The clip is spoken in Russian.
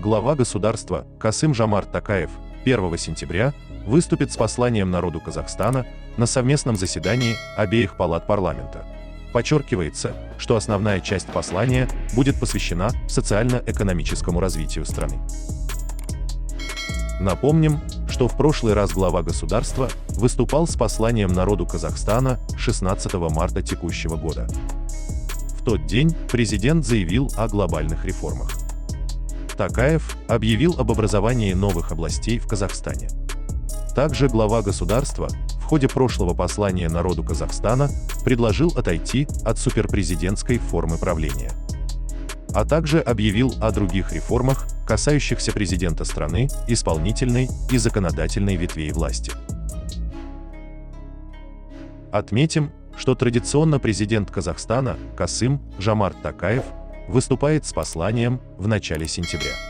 глава государства Касым-Жомарт Токаев 1 сентября выступит с посланием народу Казахстана на совместном заседании обеих палат парламента. Подчеркивается, что основная часть послания будет посвящена социально-экономическому развитию страны. Напомним, что в прошлый раз глава государства выступал с посланием народу Казахстана 16 марта текущего года. В тот день президент заявил о глобальных реформах. Токаев объявил об образовании новых областей в Казахстане. Также глава государства в ходе прошлого послания народу Казахстана предложил отойти от суперпрезидентской формы правления, а также объявил о других реформах, касающихся президента страны, исполнительной и законодательной ветвей власти. Отметим, что традиционно президент Казахстана Касым-Жомарт Токаев выступает с посланием в начале сентября.